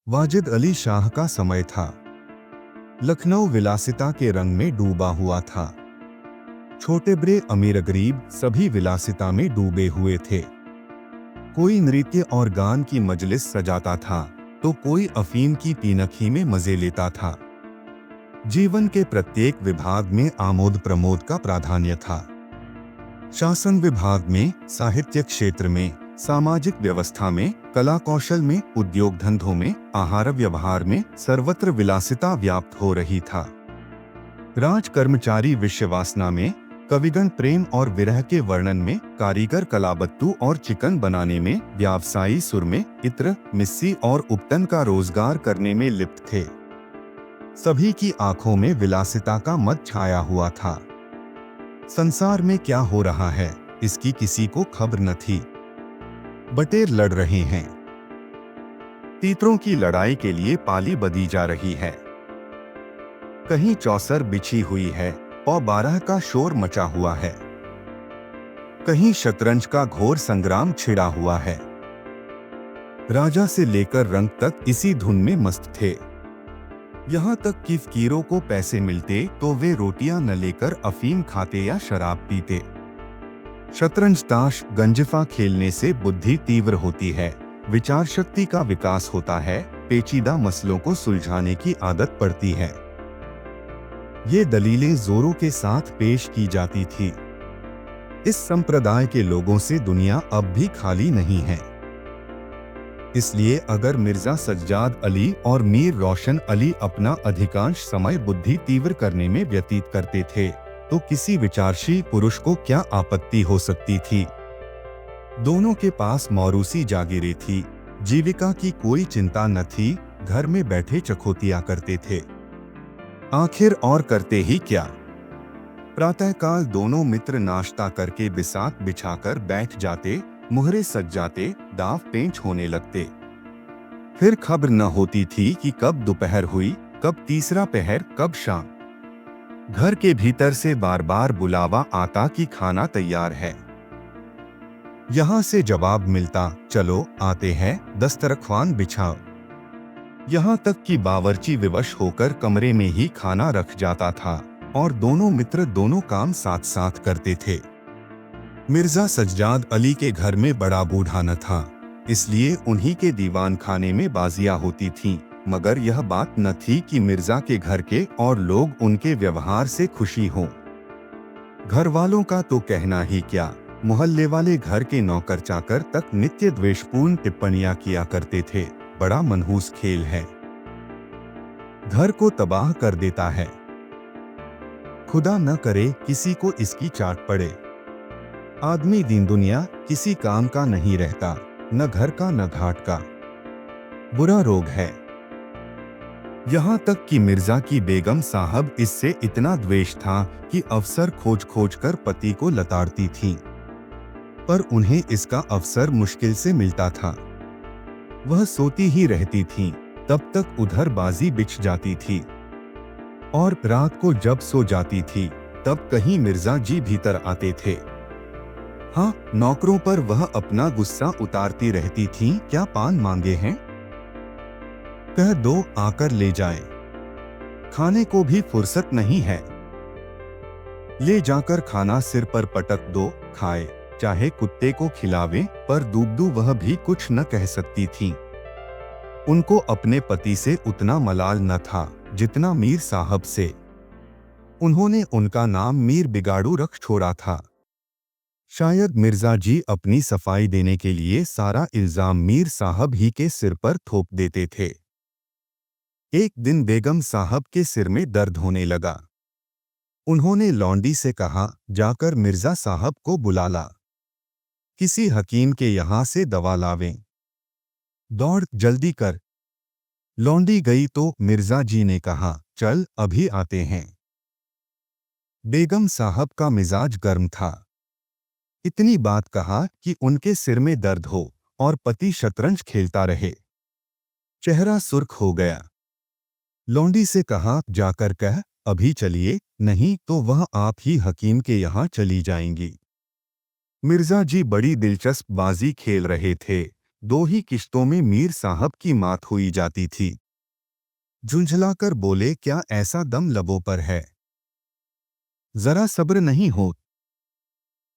वाजिद अली शाह का समय था। लखनऊ विलासिता के रंग में डूबा हुआ था। छोटे बड़े अमीर गरीब सभी विलासिता में डूबे हुए थे। कोई नृत्य और गान की मजलिस सजाता था तो कोई अफीम की पीनखी में मजे लेता था। जीवन के प्रत्येक विभाग में आमोद प्रमोद का प्राधान्य था। शासन विभाग में, साहित्य क्षेत्र में, सामाजिक व्यवस्था में, कला कौशल में, उद्योग धंधों में, आहार व्यवहार में सर्वत्र विलासिता व्याप्त हो रही था। राज कर्मचारी विश्ववासना में, कविगण प्रेम और विरह के वर्णन में, कारीगर कलाबत्तू और चिकन बनाने में, व्यवसायी सुर में, इत्र, मिस्सी और उपटन का रोजगार करने में लिप्त थे। सभी की आंखों में विलासिता का मद छाया हुआ था। संसार में क्या हो रहा है इसकी किसी को खबर न थी। बटेर लड़ रहे हैं, तीतरों की लड़ाई के लिए पाली बदी जा रही है। कहीं चौसर बिछी हुई है और 12 का शोर मचा हुआ है। कहीं शतरंज का घोर संग्राम छिड़ा हुआ है। राजा से लेकर रंग तक इसी धुन में मस्त थे। यहाँ तक कि फकीरों को पैसे मिलते तो वे रोटियां न लेकर अफीम खाते या शराब पीते। शतरंज ताश गंजिफा खेलने से बुद्धि तीव्र होती है, विचार शक्ति का विकास होता है, पेचीदा मसलों को सुलझाने की आदत पड़ती है। ये दलीलें जोरों के साथ पेश की जाती थी। इस संप्रदाय के लोगों से दुनिया अब भी खाली नहीं है। इसलिए अगर मिर्जा सज्जाद अली और मीर रोशन अली अपना अधिकांश समय बुद्धि तीव्र करने में व्यतीत करते थे तो किसी विचारशील पुरुष को क्या आपत्ति हो सकती थी। दोनों के पास मौरूसी जागीरें थी, जीविका की कोई चिंता न थी, घर में बैठे चखोतिया करते थे। आखिर और करते ही क्या। प्रातःकाल दोनों मित्र नाश्ता करके बिसात बिछाकर बैठ जाते, मुहरे सज जाते, दाव पेंच होने लगते। फिर खबर न होती थी कि कब दोपहर हुई, कब तीसरा पहर, कब शाम। घर के भीतर से बार बार बुलावा आता कि खाना तैयार है। यहाँ से जवाब मिलता, चलो आते हैं, दस्तरख्वान बिछाओ। यहाँ तक कि बावर्ची विवश होकर कमरे में ही खाना रख जाता था और दोनों मित्र दोनों काम साथ साथ करते थे। मिर्जा सज्जाद अली के घर में बड़ा बूढ़ा न था, इसलिए उन्हीं के दीवान खाने में बाजियां होती थीं, मगर यह बात न थी कि मिर्जा के घर के और लोग उनके व्यवहार से खुशी हों। घर वालों का तो कहना ही क्या, मोहल्ले वाले घर के नौकर चाकर तक नित्य द्वेषपूर्ण टिप्पणियां किया करते थे। बड़ा मनहूस खेल है, घर को तबाह कर देता है। खुदा न करे किसी को इसकी चाट पड़े। आदमी दीन दुनिया किसी काम का नहीं रहता, न घर का न घाट का। बुरा रोग है। यहाँ तक कि मिर्जा की बेगम साहब इससे इतना द्वेष था कि अवसर खोज खोज कर पति को लताड़ती थीं। पर उन्हें इसका अवसर मुश्किल से मिलता था। वह सोती ही रहती थीं, तब तक उधर बाजी बिछ जाती थी और रात को जब सो जाती थी तब कहीं मिर्जा जी भीतर आते थे। हाँ, नौकरों पर वह अपना गुस्सा उतारती रहती थीं, क्या पान मांगे हैं? कह दो आकर ले जाए। खाने को भी फुर्सत नहीं है। ले जाकर खाना सिर पर पटक दो, खाए, चाहे कुत्ते को खिलावे, पर दूबदू वह भी कुछ न कह सकती थीं। उनको अपने पति से उतना मलाल न था जितना मीर साहब से। उन्होंने उनका नाम मीर बिगाड़ू रख छोड़ा था। शायद मिर्जा जी अपनी सफाई देने के लिए सारा इल्जाम मीर साहब ही के सिर पर थोप देते थे। एक दिन बेगम साहब के सिर में दर्द होने लगा। उन्होंने लौंडी से कहा, जाकर मिर्जा साहब को बुला ला। किसी हकीम के यहाँ से दवा लावें। दौड़, जल्दी कर। लौंडी गई तो मिर्जा जी ने कहा, चल अभी आते हैं। बेगम साहब का मिजाज गर्म था। इतनी बात कहा कि उनके सिर में दर्द हो और पति शतरंज खेलता रहे। चेहरा सुर्ख हो गया। लौंडी से कहा, जाकर कह अभी चलिए, नहीं तो वह आप ही हकीम के यहाँ चली जाएंगी। मिर्जा जी बड़ी दिलचस्प बाजी खेल रहे थे। दो ही किश्तों में मीर साहब की मात हुई जाती थी। झुंझलाकर बोले, क्या ऐसा दम लबों पर है? जरा सब्र नहीं हो